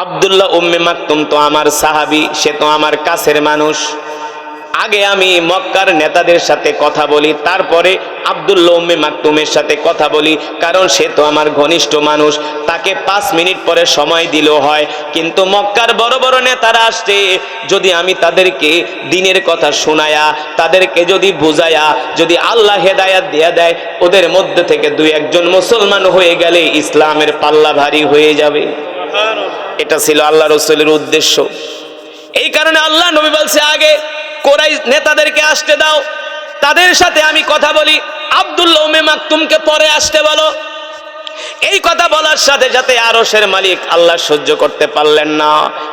আব্দুল্লাহ উম্মে মাকতুম তো আমার সাহাবী, সে তো আমার কাছের মানুষ। আগে আমি মক্কার নেতাদের সাথে কথা বলি, তারপরে আব্দুল্লাহ উম্মে মাকতুমের সাথে কথা বলি, কারণ সে তো আমার ঘনিষ্ঠ মানুষ। তাকে 5 মিনিট পরে সময় দিলেও হয়, কিন্তু মক্কার বড় বড় নেতারা আসছে, যদি আমি তাদেরকে দিনের কথা শোনায়া, তাদেরকে যদি বুঝায়া, যদি আল্লাহ হেদায়াত দিয়ে দেয়, ওদের মধ্যে থেকে 2-1 জন মুসলমান হয়ে গেলে ইসলামের পাল্লা ভারী হয়ে যাবে। এটা ছিল আল্লাহ রাসূলের উদ্দেশ্য। এই কারণে আল্লাহ নবী বলছে, আগে কুরাইশ নেতাদেরকে আসতে দাও, তাদের সাথে আমি কথা বলি, আব্দুল্লাহ উম্মে মাকতুমকে পরে আসতে বলো। এই কথা বলার সাথে সাথে আরশের মালিক আল্লাহ সহ্য করতে পারলেন না,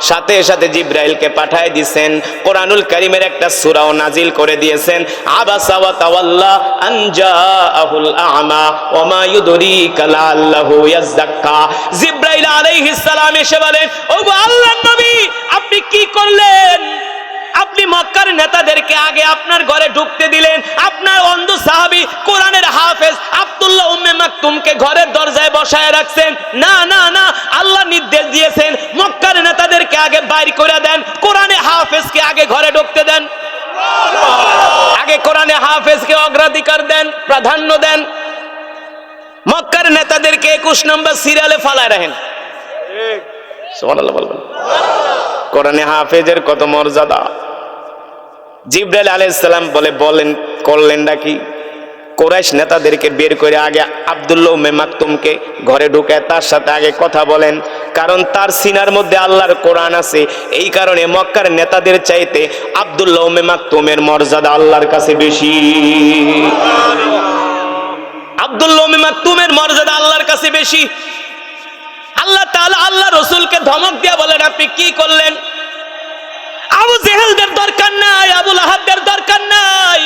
সাথে সাথে জিবরাইলকে পাঠিয়ে দিয়েছেন। কোরআনুল কারীমের একটা সূরাও নাজিল করে দিয়েছেন, আবাসা ওয়া তাওয়াল্লা আন জাআহুল আ'মা ওয়া মা ইউদরিকা লাআল্লাহু ইয়াযাক্কা। জিবরাইল আলাইহিস সালাম এসে বলেন, ও আল্লাহর নবী, আপনি কি করলেন? আপনি মক্কার নেতাদেরকে আগে আপনার ঘরে ঢুকতে দিলেন, আপনার অন্ধ সাহাবী কোরআনের হাফেজ আব্দুল্লাহ উম্মে মাকতুমকে ঘরের দরজায় বসায় রাখছেন। না না না, আল্লাহ নির্দেশ দিয়েছেন মক্কার নেতাদেরকে আগে বাইর করে দেন, কোরআনে হাফেজকে আগে ঘরে ঢুকতে দেন। আগে কোরআনে হাফেজকে অগ্রাধিকার দেন, প্রাধান্য দেন। মক্কার নেতাদেরকে 21 নম্বর সিরিয়ালে ফালায় রাখেন। সুবহানাল্লাহ বলবেন। কোরআনে হাফেজের কত মর্যাদা। জিবরাইল আলাইহিস সালাম বলেন করলেন নাকি, কুরাইশ নেতাদেরকে বের করে আগে আব্দুল্লাহ উম্মে মাকতুমকে ঘরে ঢুকে তার সাথে আগে কথা বলেন, কারণ তার সিনার মধ্যে আল্লাহর কোরআন আছে। এই কারণে মক্কার নেতাদের চাইতে আব্দুল্লাহ উম্মে মাকতুমের মর্যাদা আল্লাহর কাছে বেশি। আব্দুল্লাহ উম্মে মাকতুমের মর্যাদা আল্লাহর কাছে বেশি। আল্লাহ তাআলা আল্লাহ রাসূলকে ধমক দিয়ে বলেন, আপনি কি করলেন? আবু জেহেলদের দরকার নাই, আবু লাহাবদের দরকার নাই,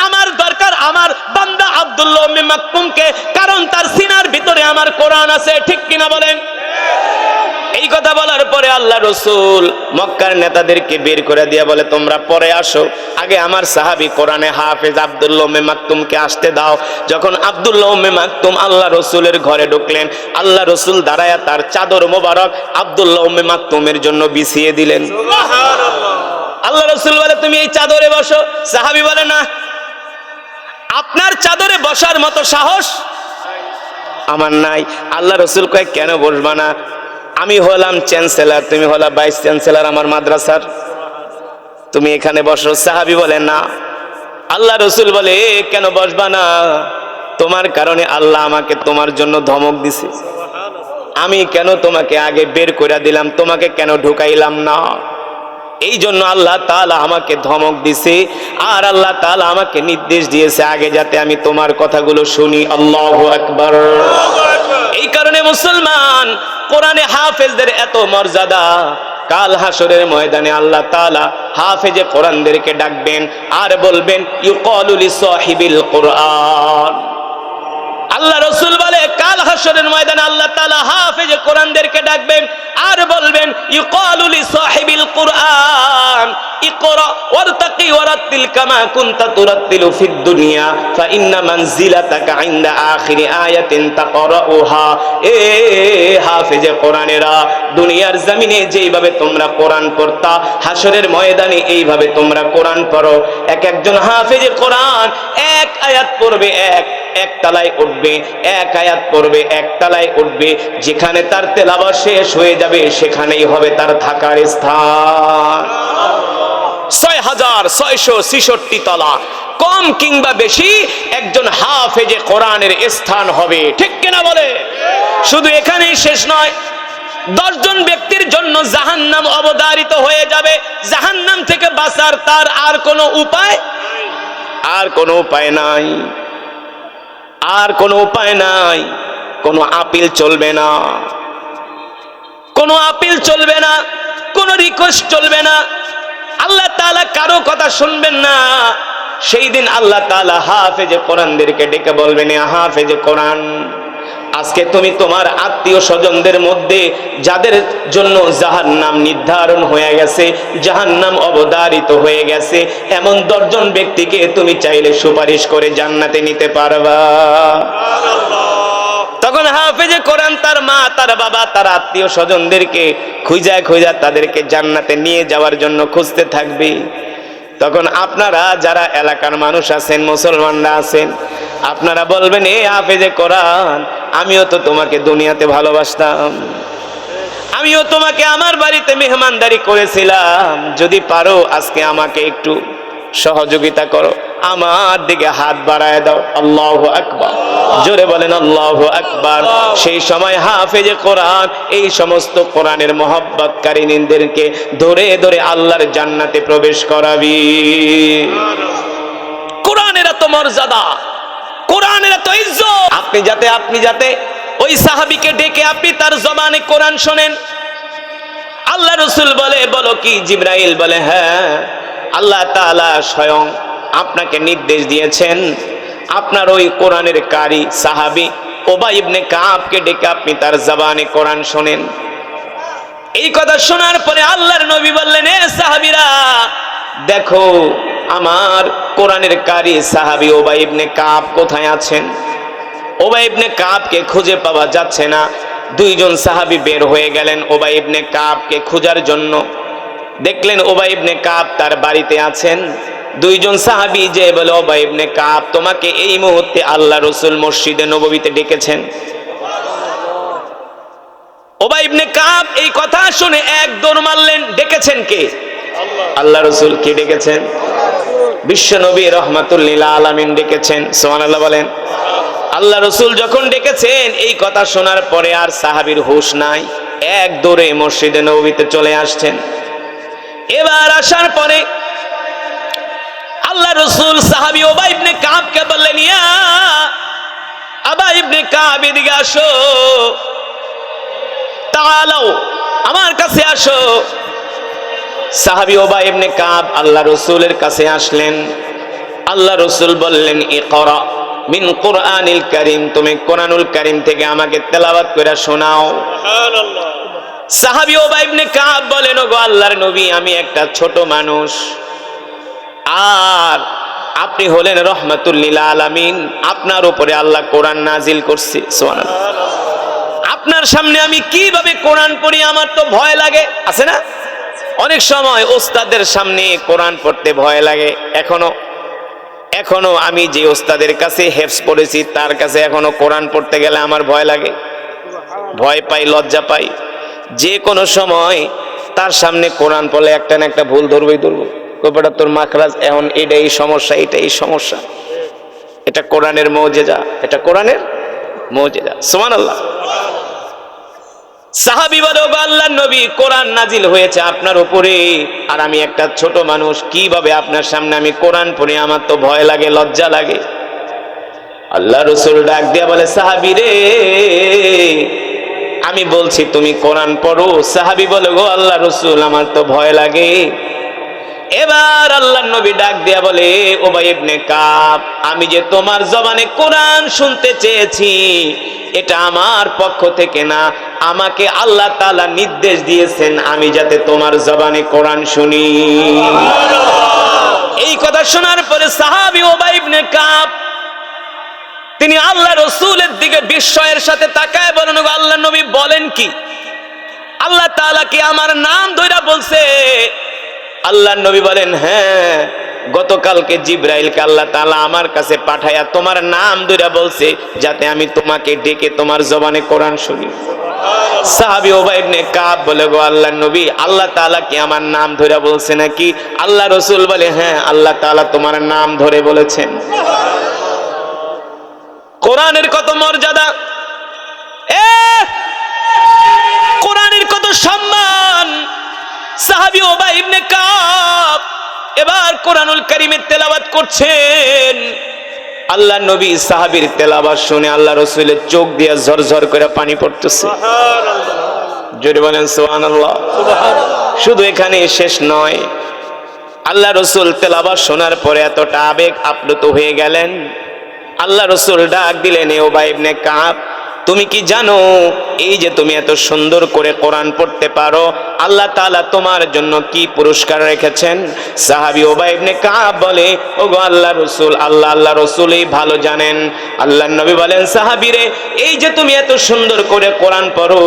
আমার দরকার আমার বান্দা আব্দুল্লাহ উম্মে মাকতুমকে, কারণ তার সিনার ভিতরে আমার কোরআন আছে। ঠিক কিনা বলেন? এই কথা বলার পরে আল্লাহ রাসূল মক্কার নেতাদেরকে বের করে দিয়ে বলে, তোমরা পরে আসো, আগে আমার সাহাবী কোরআনে হাফেজ আব্দুল্লাহ উম্মে মাকতুমকে আসতে দাও। যখন আব্দুল্লাহ উম্মে মাকতুম আল্লাহ রাসূলের ঘরে ঢুকলেন, আল্লাহ রাসূল দাঁড়ায়া তার চাদর মোবারক আব্দুল্লাহ উম্মে মাকতুমের জন্য বিছিয়ে দিলেন। সুবহানাল্লাহ। আল্লাহ রাসূল বলে, তুমি এই চাদরে বসো। সাহাবী বলে, না, আপনার চাদরে বসার মতো সাহস আমার নাই। আল্লাহ রাসূল কয়, কেন বসবা না? আমি হলাম চ্যান্সেলর, তুমি হলা ভাইস চ্যান্সেলর আমার মাদ্রাসার, তুমি এখানে বসো। সাহাবী বলে, না। আল্লাহ রাসূল বলে, কেন বসবা না? তোমার কারণে আল্লাহ আমাকে তোমার জন্য ধমক দিছে। আমি কেন তোমাকে আগে বের করে দিলাম, তোমাকে কেন ঢুকাইলাম না? এই জন্য আল্লাহ তাআলা আমাকে ধমক দিছে, আর আল্লাহ তাআলা আমাকে নির্দেশ দিয়েছে আগে যাতে আমি তোমার কথাগুলো শুনি। আল্লাহু আকবার। এই কারণে মুসলমান, কোরআনে হাফেজদের এত মর্যাদা। কাল হাসরের ময়দানে আল্লাহ তাআলা হাফেজে কোরআনদেরকে ডাকবেন আর বলবেন, ইউকালু লিসাহিবিল কোরআন। আল্লাহ রাসূল বলে, কাল হাসরের ময়দানে আল্লাহ তাআলা হাফেজে কোরআনদেরকে ডাকবেন আর বলবেন, ইউকালু লিসাহিবিল কোরআন ইকরা ওয়ারতাকি ওয়ারাতিল কামা কুনতা তুরাতিলু ফিদ দুনিয়া ফাইন্না মানজিলাতাকা ইনদা আখিরি আয়াতিন তাকরাউহা। এ হাফেজে কোরআনেরা, দুনিয়ার জমিনে যেইভাবে তোমরা কোরআন পড়তা, হাসরের ময়দানে এইভাবে তোমরা কোরআন পড়ো। একজন হাফেজে কোরআন এক আয়াত পড়বে, এক তালায় উঠবে, এক আয়াত পড়বে, এক তালায় উঠবে। যেখানে তার তেলাওয়াত শেষ হয়ে যাবে সেখানেই হবে তার থাকার স্থান। 6666 তলা, কম কিংবা বেশি একজন হাফেজে কোরআনের স্থান হবে। ঠিক কিনা বলে? শুধু এখানেই শেষ নয়, 10 জন ব্যক্তির জন্য জাহান্নাম অবধারিত হয়ে যাবে। জাহান্নাম থেকে বাঁচার তার আর কোনো উপায় নাই, আর কোনো উপায় নাই। কোনো আপিল চলবে না, কোনো আপিল চলবে না, কোনো রিকোয়েস্ট চলবে না। আল্লাহ তাআলা কারো কথা শুনবেন না। সেই দিন আল্লাহ তাআলা হাফেজে কোরআনদেরকে ডেকে বলবেন, হাফেজে কোরআন, আজকে তুমি তোমার আত্মীয় স্বজনদের মধ্যে যাদের জন্য জাহান্নাম নির্ধারণ হয়ে গেছে, জাহান্নাম অবধারিত হয়ে গেছে, এমন 10 জন ব্যক্তিকে তুমি চাইলে সুপারিশ করে জান্নাতে নিতে পারবা। তখন হাফেজে কোরআন তার মা, তার বাবা, তার আত্মীয় স্বজনদেরকে খুঁজা খুঁজা তাদেরকে জান্নাতে নিয়ে যাওয়ার জন্য খুঁজতে থাকবে। তখন আপনারা যারা এলাকার মানুষ আছেন, মুসলমানরা আছেন, আপনারা বলবেন, এ হাফেজে কোরআন, আমিও তো তোমাকে দুনিয়াতে ভালোবাসতাম, আমিও তোমাকে আমার বাড়িতে মেহমানদারি করেছিলাম, যদি পারো আজকে আমাকে একটু সহযোগিতা করো, আমার দিকে হাত বাড়ায় দাও। আল্লাহু আকবার, জোরে বলেন আল্লাহু আকবার। সেই সময় হাফেজে কোরআন এই সমস্ত কোরআনের মহব্বতকারীদেরকে ধরে ধরে আল্লাহর জান্নাতে প্রবেশ করাবি। কোরআনের এত মর্যাদা, কোরআনের এত ইজ্জত, আপনি যাতে ওই সাহাবীকে ডেকে আপনি তার জবানে কোরআন শোনেন। আল্লাহ রাসূল বলে, বলো কি? জিবরাইল বলে, হ্যাঁ, আল্লাহ তাআলা স্বয়ং আপনাকে নির্দেশ দিয়েছেন আপনার ওই কোরআনের কারি সাহাবী উবাই ইবনে কাবকে ডেকে আপনি তার জবানে কোরআন শোনেন। এই কথা শোনার পরে আল্লাহর নবী বললেন, এ সাহাবীরা, দেখো আমার কোরআনের কারি সাহাবী উবাই ইবনে কাব কোথায় আছেন। উবাই ইবনে কাবকে খুঁজে পাওয়া যাচ্ছে না। দুইজন সাহাবী বের হয়ে গেলেন উবাই ইবনে কাবকে খোঁজার জন্য। দেখলেন উবাই ইবনে কাব তার বাড়িতে আছেন। দুইজন সাহাবী যে বলে, উবাই ইবনে কাব, তোমাকে এই মুহূর্তে আল্লাহ রাসূল মসজিদে নববীতে ডেকেছেন। উবাই ইবনে কাব এই কথা শুনে এক দৌড় মারলেন। ডেকেছেন কে? আল্লাহ রাসূল। কে ডেকেছেন? বিশ্ব নবী রাহমাতুল লিল আলামিন ডেকেছেন। সুবহানাল্লাহ বলেন। আল্লাহ রাসূল যখন ডেকেছেন, এই কথা শোনার পরে আর সাহাবীর হুঁশ নাই, এক দৌড়ে মসজিদে নববীতে চলে আসছেন। এবার আসার পরে আল্লাহ রাসূল সাহাবী উবাই ইবনে কাবকে বললেন, ইয়া আবা ইবনে কাব, এদিকে আসো, তাআলাও, আমার কাছে আসো। সাহাবী উবাই ইবনে কাব আল্লাহ রাসূলের কাছে আসলেন। আল্লাহ রাসূল বললেন, ইকরা মিন কুরআনিল কারীম, তুমি কোরআনুল কারীম থেকে আমাকে তেলাওয়াত করে শোনাও। সুবহানাল্লাহ। সাহাবী উবাই ইবনে কাব বলেন, ওগো আল্লাহর নবী, আমি একটা ছোট মানুষ, আর আপনি হলেন রহমাতুল লিল আলামিন, আপনার উপরে আল্লাহ কোরআন নাজিল করছে। সুবহানাল্লাহ। আপনার সামনে আমি কিভাবে কোরআন পড়ি, আমার তো ভয় লাগে। আছে না? অনেক সময় ওস্তাদের সামনে কোরআন পড়তে ভয় লাগে। এখনো আমি যে ওস্তাদের কাছে হেফজ পড়েছি, তার কাছে এখনো কোরআন পড়তে গেলে আমার ভয় লাগে, ভয় পাই, লজ্জা পাই। যে কোনো সময় তার সামনে কোরআন পড়লে একটা না একটা ভুল ধরবই ধরবো। কইটা তোর মাখরাজ এখন এটাই সমস্যা, এটাই সমস্যা। এটা কোরআনের মুজিজা, এটা কোরআনের মুজিজা। সুবহানাল্লাহ। সাহাবী বলে, ওগো আল্লাহর নবী, কোরআন নাজিল হয়েছে আপনার উপরে, আর আমি একটা ছোট মানুষ, কিভাবে আপনার সামনে আমি কোরআন পড়ি, আমার তো ভয় লাগে, লজ্জা লাগে। আল্লাহ রাসূল ডাক দিয়া বলে, সাহাবী রে, আমি বলছি তুমি কোরআন পড়ো। সাহাবী বলে, গো আল্লাহ রাসূল, আমার তো ভয় লাগে। এবার আল্লাহর নবী ডাক দিয়া বলে, উবাই ইবনে কাব, আমি যে তোমার জবানে কোরআন শুনতে চেয়েছি, এটা আমার পক্ষ থেকে না, আমাকে আল্লাহ তাআলা নির্দেশ দিয়েছেন আমি যাতে তোমার জবানে কোরআন শুনি। এই কথা শোনার পরে সাহাবী উবাই ইবনে কাব তিনি আল্লাহ রাসূলের দিকে বিস্ময়ের সাথে তাকায় বলেন, ওগো আল্লাহর নবী, বলেন কি? আল্লাহ তাআলা কি আমার নাম ধইরা বলছে? আল্লাহর নবী বলেন, হ্যাঁ, গতকালকে জিবরাইলকে আল্লাহ তাআলা আমার কাছে পাঠায়া তোমার নাম ধইরা বলছে যাতে আমি তোমাকে ডেকে তোমার জবানে কোরআন শুনি। সাহাবী উবাই ইবনে কাব বলে, গো আল্লাহর নবী, আল্লাহ তাআলা কি আমার নাম ধইরা বলছে নাকি? আল্লাহ রাসূল বলে, হ্যাঁ, আল্লাহ তাআলা তোমার নাম ধরে বলেছেন। কোরআনের কত মর্যাদা, কোরআনের কত সম্মান। সাহাবী উবাই ইবনে কাব এবার কোরআনুল কারীমের তেলাওয়াত করছেন। আল্লাহর নবী সাহাবীর তেলাওয়াত শুনে আল্লাহ রাসূলের চোখ দিয়ে ঝরঝর করে পানি পড়তেছে। সুবহানাল্লাহ। জোরে বলেন সুবহানাল্লাহ। সুবহানাল্লাহ। শুধু এখানে শেষ নয়, আল্লাহ রাসূল তেলাওয়াত শোনার পরে এতটা আবেগ আপ্লুত হয়ে গেলেন, আল্লাহ রাসূল ডাক দিলেন, উবাই ইবনে কাব, তুমি কি জানো এই যে তুমি এত সুন্দর করে কোরআন পড়তে পারো, আল্লাহ তাআলা তোমার জন্য কি পুরস্কার রেখেছেন? সাহাবী উবাই ইবনে কাব বলে, ওগো আল্লাহ রাসূল, আল্লাহ রাসূলই ভালো জানেন। আল্লাহর নবী বলেন, সাহাবীরে, এই যে তুমি এত সুন্দর করে কোরআন পড়ো,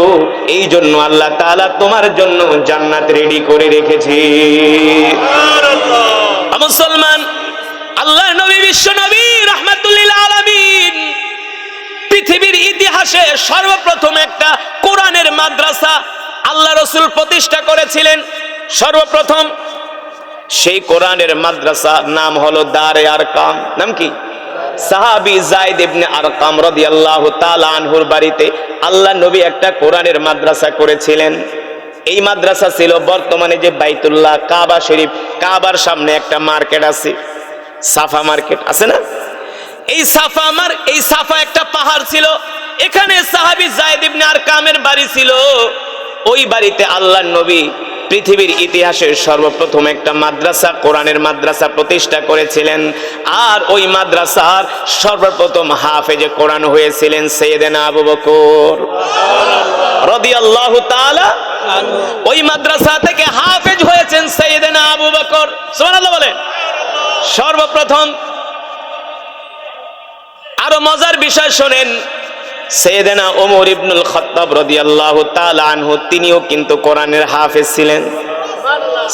এই জন্য আল্লাহ তাআলা তোমার জন্য জান্নাত রেডি করে রেখেছে। সুবহানাল্লাহ। মুসলমান, আল্লাহর নবী বিশ্ব নবী রাহমাতুল লিল আলামিন পৃথিবীর ইতিহাসে সর্বপ্রথম একটা কোরআনের মাদ্রাসা আল্লাহ রাসূল প্রতিষ্ঠা করেছিলেন। সর্বপ্রথম সেই কোরআনের মাদ্রাসা নাম হলো দারে আরকাম। নাম কি? সাহাবী যায়েদ ইবনে আরকাম রাদিয়াল্লাহু তাআলা আনহুর বাড়িতে আল্লাহ নবী একটা কোরআনের মাদ্রাসা করেছিলেন। এই মাদ্রাসা ছিল বর্তমানে যে বাইতুল্লাহ কাবা শরীফ, কাবার সামনে একটা মার্কেট আছে, সাফা মার্কেট আছে না? এই সাফা একটা পাহাড় ছিল, এখানে সাহাবী যায়েদ ইবনে আরকামের বাড়ি ছিল। ওই বাড়িতে আল্লাহর নবী পৃথিবীর ইতিহাসের সর্বপ্রথম একটা মাদ্রাসা, কোরআনের মাদ্রাসা প্রতিষ্ঠা করেছিলেন। আর ওই মাদ্রাসার সর্বপ্রথম হাফেজে কোরআন হয়েছিলেন সাইয়েদনা আবু বকর রাদিয়াল্লাহু তাআলা। ওই মাদ্রাসা থেকে হাফেজ হয়েছেন সাইয়েদনা আবু বকর। সুবহানাল্লাহ বলেন। সর্বপ্রথম আরো মজার বিষয় শোনেন, সাইয়েদনা ওমর ইবনুল খাত্তাব রাদিয়াল্লাহু তাআলা আনহু তিনিও কিন্তু কোরআনের হাফেজ ছিলেন।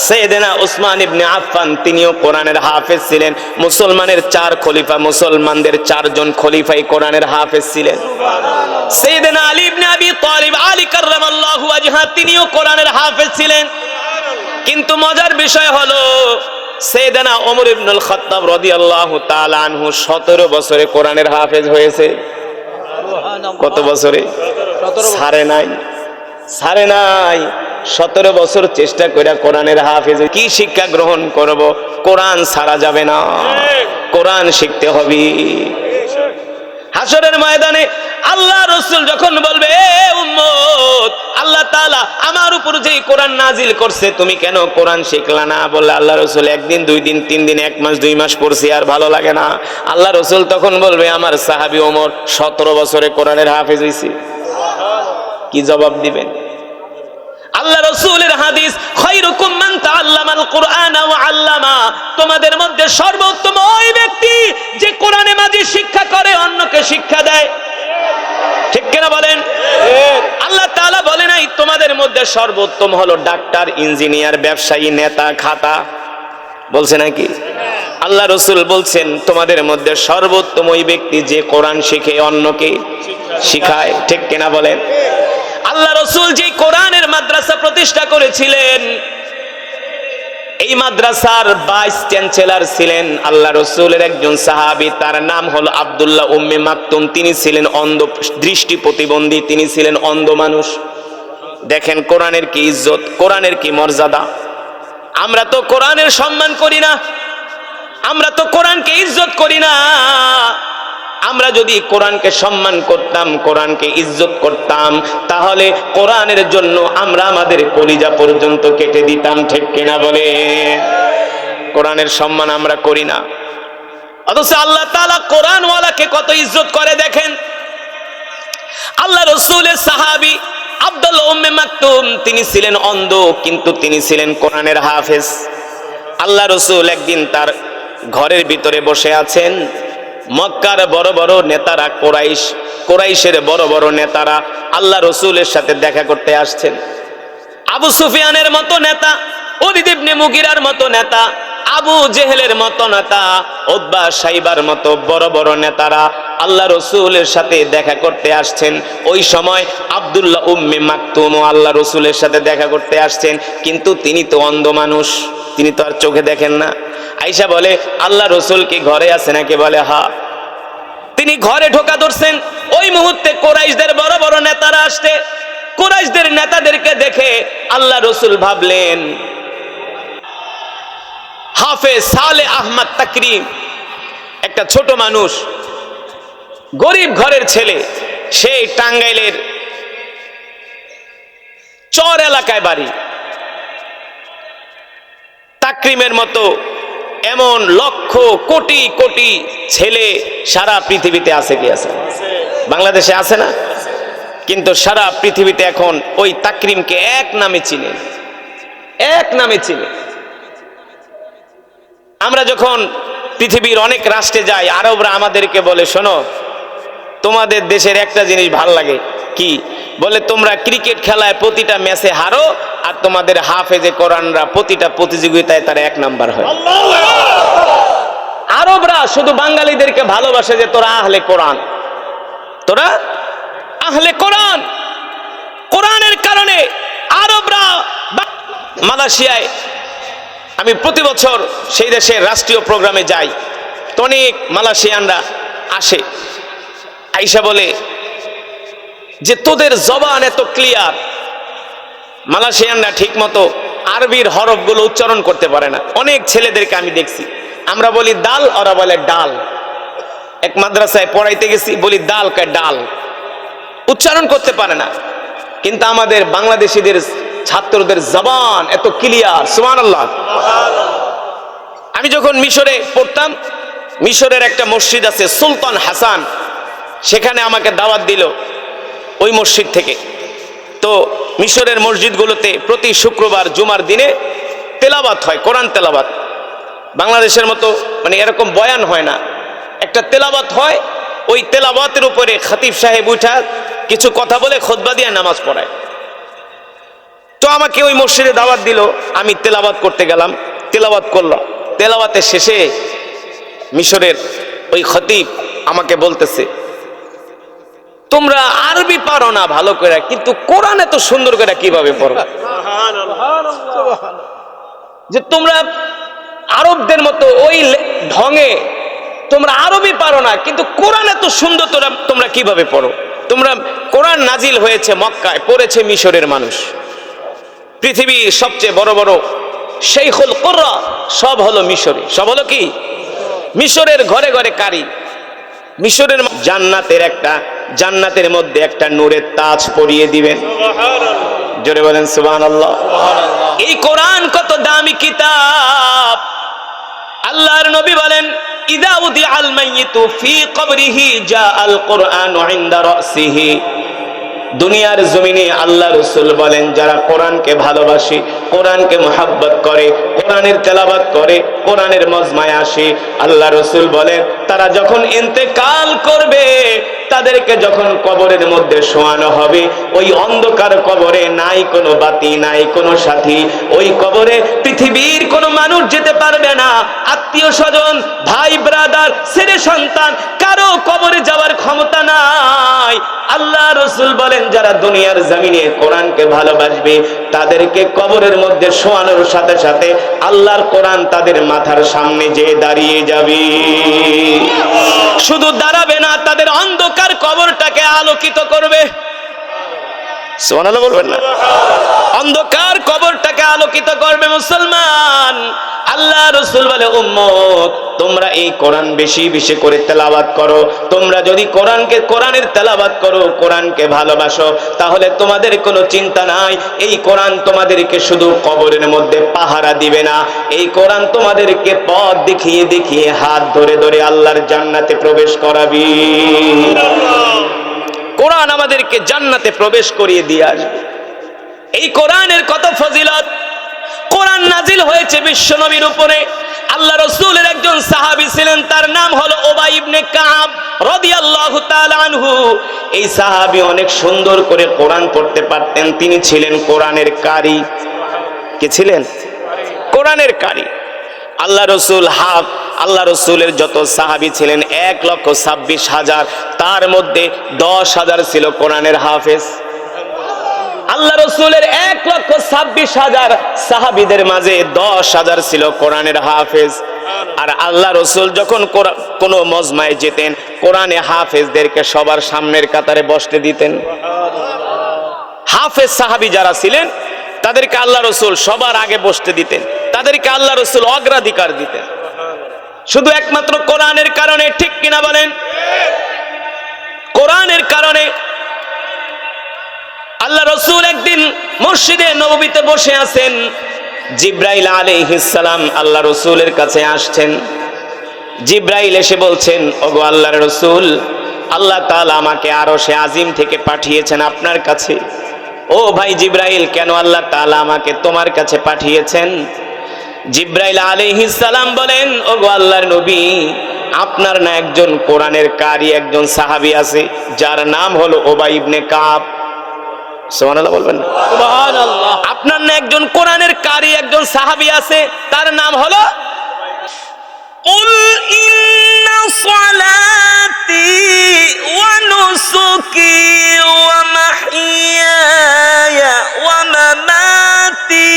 সাইয়েদনা উসমান ইবনে আফফান তিনিও কোরআনের হাফেজ ছিলেন। মুসলমানের 4 খলিফা, মুসলমানদের 4 জন খলিফাই কোরআনের হাফেজ ছিলেন। সাইয়েদনা আলী ইবনে আবি তালিব, আলী কাররামাল্লাহু ওয়াজহা, তিনিও কোরআনের হাফেজ ছিলেন। কিন্তু মজার বিষয় হলো সাইয়েদনা ওমর ইবনুল খাত্তাব রাদিয়াল্লাহু তাআলা আনহু 17 বছরে কোরআনের হাফেজ হয়েছে। কত বছরে? সাড়ে নাই 17 বছর চেষ্টা করে কোরআনের হাফেজ। কি শিক্ষা গ্রহণ করব? কোরআন ছাড়া যাবে না, কোরআন শিখতে হবে। হাসরের ময়দানে আল্লাহ রাসূল যখন বলবে, এ উম্মত, আল্লাহ তাআলা আমার উপর যেই কোরআন নাজিল করছে তুমি কেন কোরআন শিখলা না? বললে আল্লাহ রাসূল, 1 দিন 2 দিন 3 দিন 1 মাস 2 মাস পড়ছি, আর ভালো লাগে না। আল্লাহ রাসূল তখন বলবে, আমার সাহাবী ওমর 17 বছরে কোরআনের হাফেজ হইছে। কি জবাব দিবেন? আল্লাহ রাসূলের হাদিস, খায়রুকুম মান তাআল্লামাল কুরআনা ওয়া আল্লামা, তোমাদের মধ্যে সর্বোত্তম ওই ব্যক্তি যে কোরআনে মাজিদ শিক্ষা করে, অন্যকে শিক্ষা দেয়। ঠিক কিনা বলেন? আল্লাহ তাআলা বলে নাই তোমাদের মধ্যে সর্বোত্তম হলো ডাক্তার, ইঞ্জিনিয়ার, ব্যবসায়ী, নেতা, খাতা, বলছে নাকি? আল্লাহ রাসূল বলছেন তোমাদের মধ্যে সর্বোত্তম ওই ব্যক্তি যে কোরআন শিখে অন্যকে শিখায়। ঠিক কিনা বলেন? আল্লাহ রাসূল যে কোরআনের মাদ্রাসা প্রতিষ্ঠা করেছিলেন, এই মাদ্রাসার ভাইস চ্যান্সেলর ছিলেন আল্লাহ রাসূলের একজন সাহাবী, তার নাম হলো আব্দুল্লাহ উম্মে মাকতুম। তিনি ছিলেন অন্ধ, দৃষ্টি প্রতিবন্ধী, তিনি ছিলেন অন্ধ মানুষ। দেখেন কোরআনের কি ইজ্জত, কোরআনের কি মর্যাদা। আমরা তো কোরআনের সম্মান করি না, আমরা তো কোরআনকে ইজ্জত করি না। আমরা যদি কোরআনকে সম্মান করতাম, কোরআনকে ইজ্জত করতাম, তাহলে কোরআনের জন্য আমরা আমাদের কলিজা পর্যন্ত কেটে দিতাম। ঠিক কিনা বলে? কোরআনের সম্মান আমরা করি না, অথচ আল্লাহ তাআলা কোরআনওয়ালাকে কত ইজ্জত করে। দেখেন আল্লাহ রাসূলের সাহাবী আব্দুল্লাহ উম্মে মাকতুম, তিনি ছিলেন অন্ধ, কিন্তু তিনি ছিলেন কোরআনের হাফেজ। আল্লাহ রাসূল একদিন তার ঘরের ভিতরে বসে আছেন, মক্কার বড় বড় নেতারা, কোরাইশের বড় বড় নেতারা আল্লাহ রাসূলের সাথে দেখা করতে আসছেন। আবু সুফিয়ানের মতো নেতা, ওলীদ ইবনে মুগিরার মতো নেতা, আবু জেহেলের মতো নেতা, উতবা সাইবার মতো বড় বড় নেতারা আল্লাহ রাসূলের সাথে দেখা করতে আসছেন। ওই সময় আব্দুল্লাহ উম্মে মাকতুম আল্লাহ রাসূলের সাথে দেখা করতে আসছেন, কিন্তু তিনি তো অন্ধ মানুষ, তিনি তো আর চোখে দেখেন না। আয়েশা বলে, আল্লাহ রাসূল কি ঘরে আছে নাকি? বলে হ্যাঁ। তিনি ঘরে ঢোকা ধরছেন, ওই মুহূর্তে কোরাইশদের বড় বড় নেতারা আসছে। কোরাইশদের নেতাদেরকে দেখে আল্লাহ রাসূল ভাবলেন, হাফেজ সালে আহমদ তাকরিম, একটা ছোট মানুষ, গরিব ঘরের ছেলে, সেই টাঙ্গাইলের চর এলাকায় বাড়ি। তাকরিমের মতো এমন লক্ষ কোটি কোটি ছেলে সারা পৃথিবীতে আছে কি আছে? বাংলাদেশে আছে না? কিন্তু সারা পৃথিবীতে এখন ওই তাকরিমকে এক নামে চিনে, এক নামে চিনে। আমরা যখন পৃথিবীর অনেক রাষ্ট্রে যাই, আরবরা আমাদেরকে বলে, শোনো, তোমাদের দেশের একটা জিনিস ভাল লাগে, কি বলে, তোমরা ক্রিকেট খেলায় প্রতিটা ম্যাচে হারো, আর তোমাদের হাফেজে কোরআনরা প্রতিটা প্রতিযোগিতায় তারা 1 নাম্বার হয়। আরবরা শুধু বাঙালিদেরকে ভালোবাসে যে তোরা আহলে কোরআন, তোরা আহলে কোরআন। কোরআনের কারণে আরবরা, মালয়েশিয়ায় আমি প্রতি বছর সেই দেশের রাষ্ট্রীয় প্রোগ্রামে যাই, তো অনেক মালয়েশিয়ানরা আসে, আইসা বলে যে তোদের জবান এত ক্লিয়ার। মালয়েশিয়ানরা ঠিক মতো আরবির হরফগুলো উচ্চারণ করতে পারে না। অনেক ছেলেদেরকে আমি দেখছি, আমরা বলি দাল, ওরা বলে ডাল। এক মাদ্রাসায় পড়াইতে গেছি, বলি দাল কে ডাল, উচ্চারণ করতে পারে না। কিন্তু আমাদের বাংলাদেশিদের ছাত্রদের জবান এত ক্লিয়ার, সুবহানাল্লাহ। আমি যখন মিশরে পড়তাম, মিশরের একটা মসজিদ আছে সুলতান হাসান, সেখানে আমাকে দাওয়াত দিল ওই মসজিদ থেকে। তো মিশরের মসজিদগুলোতে প্রতি শুক্রবার জুমার দিনে তেলাওয়াত হয়, কোরআন তেলাওয়াত। বাংলাদেশের মতো মানে এরকম বয়ান হয় না, একটা তেলাওয়াত হয়। ওই তেলাওয়াতের উপরে খতিব সাহেব উঠা কিছু কথা বলে খুতবা দিয়ে নামাজ পড়ায়। তো আমাকে ওই মসজিদে দাওয়াত দিল, আমি তেলাওয়াত করতে গেলাম, তেলাওয়াত করলাম। তেলাওয়াতের শেষে মিশরের ওই খতিব আমাকে বলতেছে, তোমরা আরবি পারো না ভালো করে, কিন্তু কোরআন এত সুন্দর করে কিভাবে পড়ো? যে তোমরা আরবদের মতো ওই ঢঙে তোমরা আরবি পারো না, কিন্তু কোরআন এত সুন্দর তোমরা কিভাবে পড়ো? তোমরা, কোরআন নাজিল হয়েছে মক্কায়, পড়েছে মিশরের মানুষ। পৃথিবীর সবচেয়ে বড় বড় শাইখুল কুররা সব হলো মিশরে। সব হলো কি? মিশরের ঘরে ঘরে কারি। মিশরের জান্নাতের মধ্যে একটা নূরের তাজ পরিয়ে দিবেন। জোরে বলেন সুবহানাল্লাহ। এই কোরআন কত দামি কিতাব। আল্লাহর নবী বলেন, ইদা উদিআল মাইয়িতু ফি কবরিহি জাআল কুরআনু ইনদা রাসিহি। দুনিয়ার জমিনে আল্লাহ রাসূল বলেন, যারা কোরআনকে ভালোবাসে, কোরআনকে মুহাব্বত করে, কোরআনের তেলাওয়াত করে, কোরআনের মজমায় আসে, আল্লাহ রাসূল বলেন তারা যখন ইন্তেকাল করবে, তাদেরকে যখন কবরের মধ্যে শোয়ানো হবে, ওই অন্ধকার কবরে নাই কোনো বাতি, নাই কোনো সাথী। ওই কবরে পৃথিবীর কোনো মানুষ যেতে পারবে না। আত্মীয় স্বজন, ভাই ব্রাদার, ছেলে সন্তান, কারো কবরে যাওয়ার ক্ষমতা নাই। আল্লাহ রাসূল বলেন, যারা দুনিয়ার জমিনে কোরআনকে ভালোবাসবে, তাদেরকে কবরের মধ্যে শোয়ানোর সাথে সাথে আল্লাহর কোরআন তাদের মাথার সামনে যে দাঁড়িয়ে যাবে। শুধু দাঁড়াবে না, তাদের অন্ধকার কবরটাকে আলোকিত করবে। সুবহানাল্লাহ বলবেন না? অন্ধকার কবরটাকে আলোকিত করবে। মুসলমান, আল্লাহ রাসূল বলে, উম্মত তোমরা এই কোরআন বেশি বেশি করে তেলাওয়াত করো। তোমরা যদি কোরআনের তেলাওয়াত করো, কোরআনকে ভালোবাসো, তাহলে তোমাদের কোনো চিন্তা নাই। এই কোরআন তোমাদেরকে শুধু কবরের মধ্যে পাহারা দিবে না, এই কোরআন তোমাদেরকে পথ দেখিয়ে দেখিয়ে হাত ধরে ধরে আল্লাহর জান্নাতে প্রবেশ করাবে। কোরআন আমাদেরকে জান্নাতে প্রবেশ করিয়ে দিয়ে আসবে। এই কোরআনের কত ফজিলত। কোরআন নাজিল হয়েছে বিশ্ব নবীর উপরে। আল্লাহ রাসূলের একজন সাহাবী ছিলেন, তার নাম হলো উবাই ইবনে কাব রাদিয়াল্লাহু তাআলা আনহু। এই সাহাবী অনেক সুন্দর করে কোরআন পড়তে পারতেন। তিনি ছিলেন কোরআনের কারি। কে ছিলেন? কোরআনের কারি। আল্লাহ রাসূলের যত সাহাবী ছিলেন 1,26,000, তার মধ্যে 10,000 ছিল কোরআনের হাফেজ। আল্লাহ রাসূলের 1,26,000 সাহাবীদের মাঝে 10,000 ছিল কোরআনের হাফেজ। আর আল্লাহ রাসূল যখন কোন মজমায় যেতেন, কোরআনে হাফেজদেরকে সবার সামনের কাতারে বসতে দিতেন। হাফেজ সাহাবী যারা ছিলেন, তাদেরকে আল্লাহ রাসূল সবার আগে বসতে দিতেন, তাদেরকে আল্লাহ রাসূল অগ্রাধিকার দিতেন, শুধু একমাত্র কোরআনের কারণে। ঠিক কিনা বলেন? কোরআনের কারণে। আল্লাহ রাসূল একদিন মসজিদে নববীতে বসে আছেন, জিবরাইল আলাইহিস সালাম আল্লাহ রাসূলের কাছে আসছেন। জিবরাইল এসে বলছেন, ওগো আল্লাহর রাসূল, আল্লাহ তাআলা আমাকে আরশে আজিম থেকে পাঠিয়েছেন আপনার কাছে। ও ভাই জিব্রাইল, কেন আল্লাহ তাআলা আমাকে তোমার কাছে পাঠিয়েছেন? জিব্রাইল আলাইহিস সালাম বলেন, ওগো আল্লাহর নবী, আপনার না একজন কোরআনের কারি, একজন সাহাবী আছে যার নাম হলো উবাই ইবনে কাব। সুবহানাল্লাহ বলবেন না? সুবহানাল্লাহ। আপনার না একজন কোরআনের কারি, একজন সাহাবী আছে, তার নাম হলো কুল ইন্না সালাতি ওয়া নুসুকি ওয়া মাহইয়ায়া ওয়া মামাতি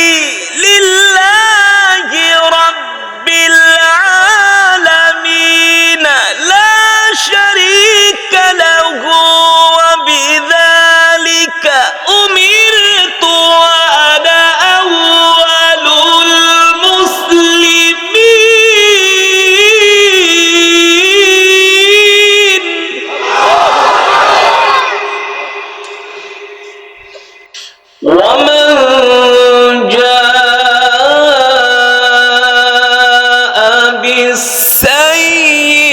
লিল্লাহি রাব্বিল আলামিন লা শারীকা লাহু ওয়া বিযালিকা উমিরতু ওয়া আনা আউয়ালুল মুসলিমিন। ومن جاء بالسيئة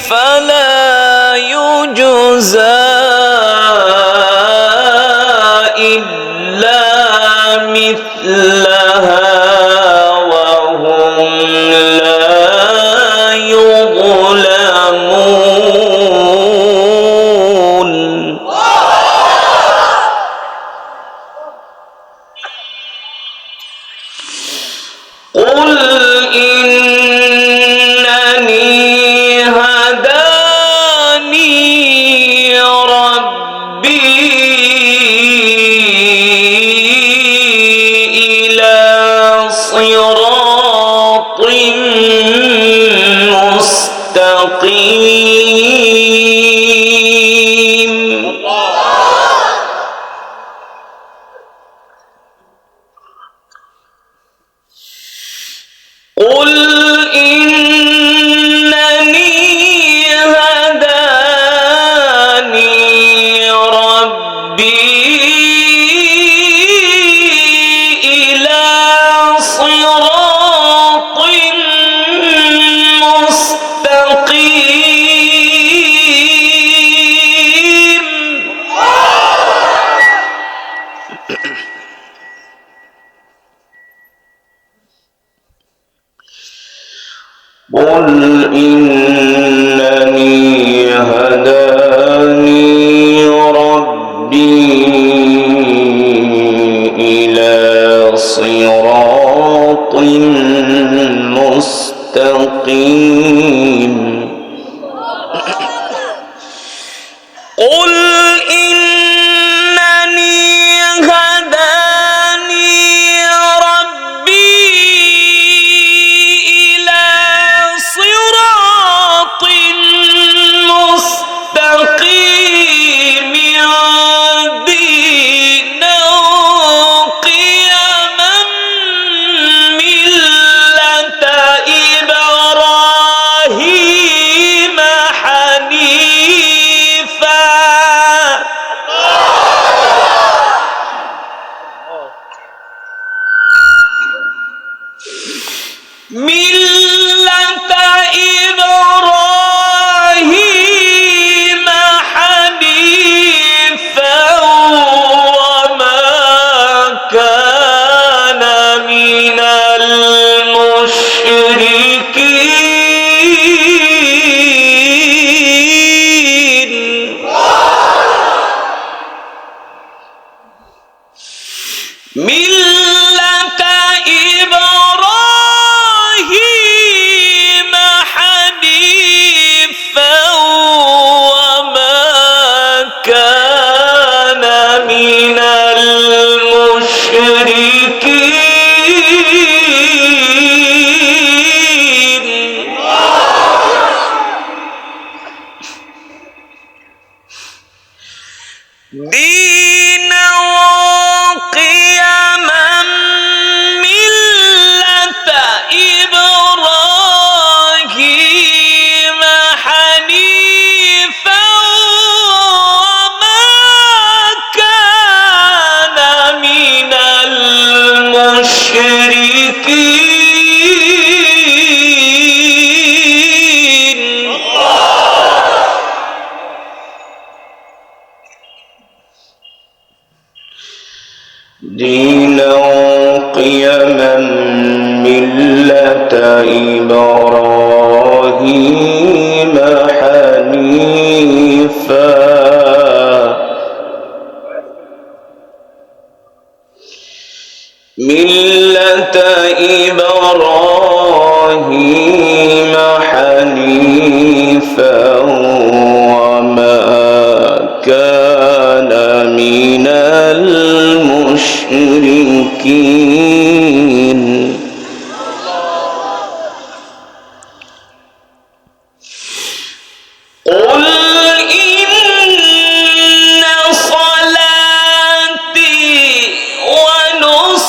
فلا يجزى إلا مثلها وهم لا يظلمون. قل إنني هداني ربي إلى صراط مستقيم. قل إنني هداني ربي إلى صراط مستقيم. قل إنني هداني ربي إلى صراط مستقيم. قل إنني هداني ربي إلى صراط مستقيم دينا قيما ملة إبراهيم حنيفا. ملة إبراهيم حنيفا وما كان من المشركين. ملة إبراهيم إبراهيم حنيفا ملة إبراهيم حنيفا وما كان من المشركين قل إن صلاتي ونسكي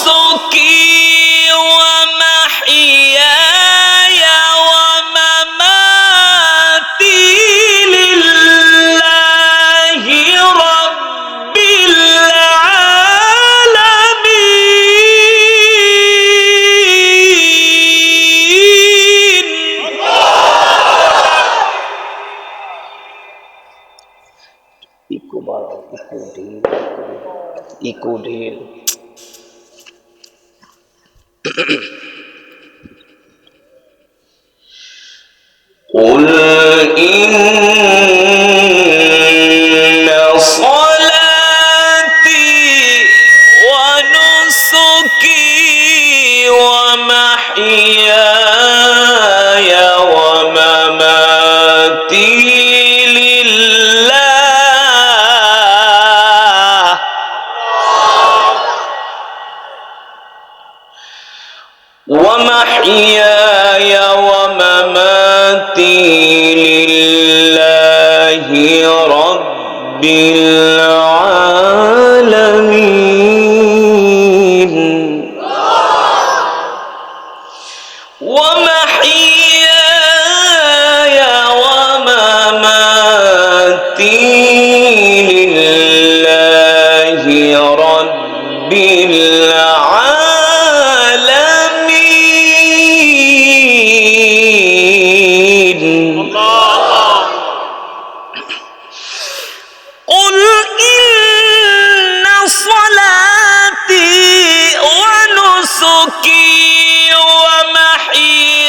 ومحياي ومماتي لله رب العالمين. इको ढेर قل إن صلاتي ونسكي ومحياي ومماتي ومحياي ومماتي لله رب العالمين ومحياي ومماتي لله رب العالمين. قل إن صلاتي ونسكي ومحياي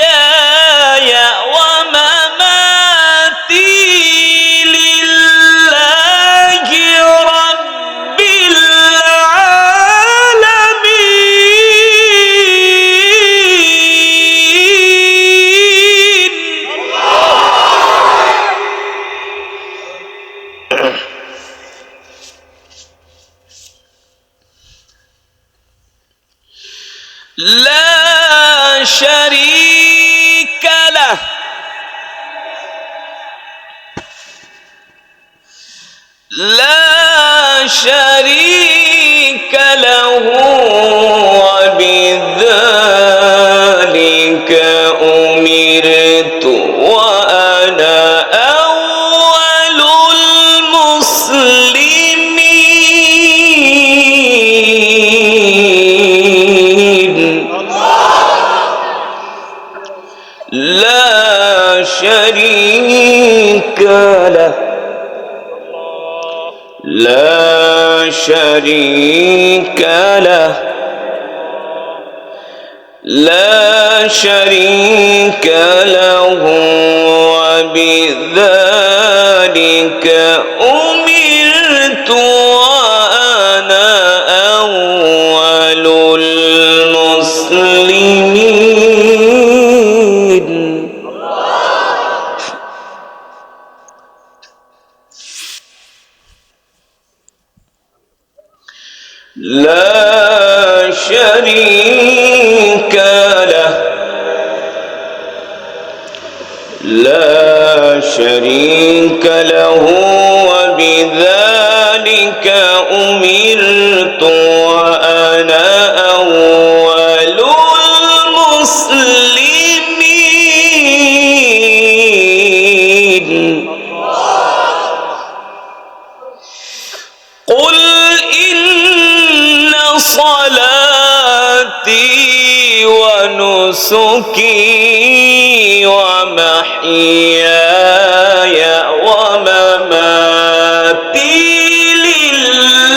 ومماتي لله رب العالمين. لا شريك له لا شريك له وبذلك أمرت وأنا أول المسلمين. لا شريك له لا شريك له لا شريك له وبذلك أمرت وأنا أول المسلمين. لا شريك له لا شريك له وبذلك أمرت وأنا أول المسلمين. قل إن صلاتي ونسكي ومحياي ومماتي لله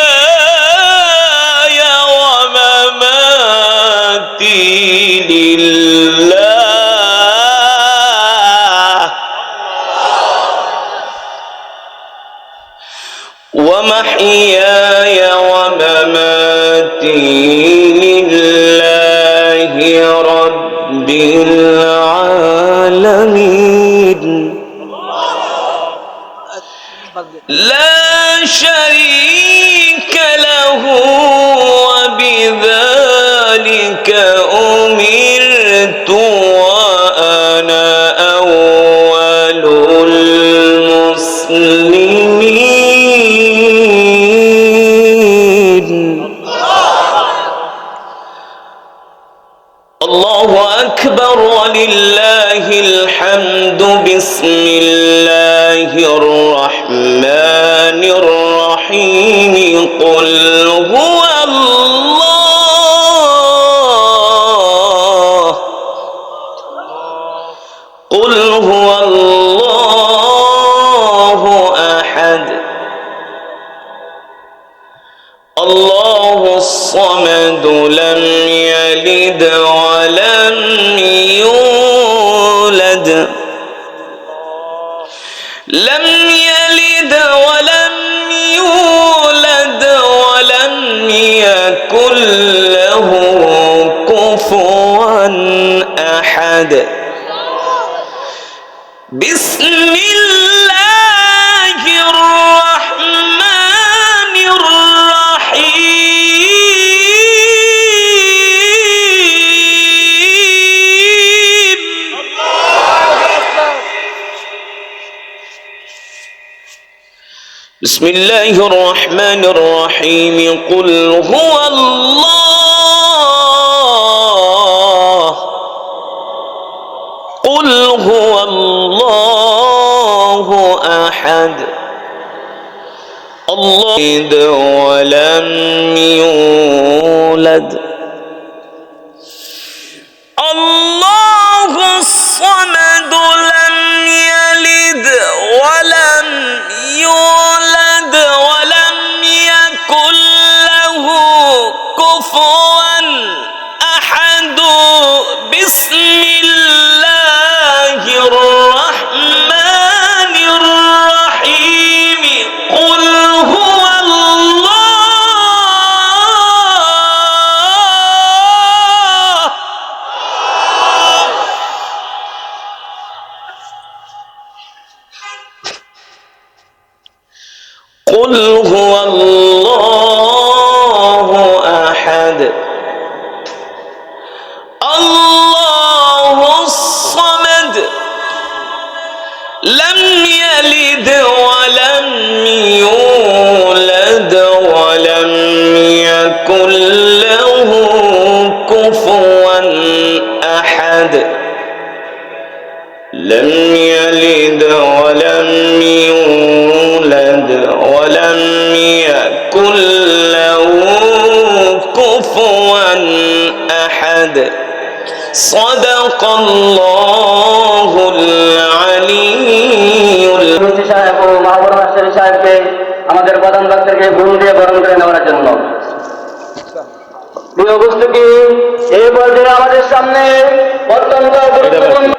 ومحياي ومماتي لله ومحياي ومماتي لله رب العالمين لا شريك له وبذلك أمرت وأنا أول المسلمين الله أكبر ولله الحمد بسم الله الرحمن الرحيم قل هو الله قل هو الله أحد الله الصمد لم يلد ولم يولد لم يلد ولم يولد ولم يكن له كفوا أحد بسم الله الرحمن الرحيم بسم الله الرحمن الرحيم قل هو الله قل هو الله أحد الله يلد ولم يولد الله الصمد لم يلد ولم يولد ولم يكن له كفوا أحد بسم الله الرحمن الرحيم قل هو الله قل هو الله أحد الله الصمد لم يلد ولم يولد ولم يكن له كفوا أحد لم يلد ولم يولد ولم يكن له كفوا أحد صدق الله العلي সাহেব ও মাহবুব হাসান সাহেবকে আমাদের প্রধান বক্তাকে ফুল দিয়ে বরণ করে নেওয়ার জন্য। প্রিয় উপস্থিতি, এই পর্যায়ে আমাদের সামনে অত্যন্ত গুরুত্বপূর্ণ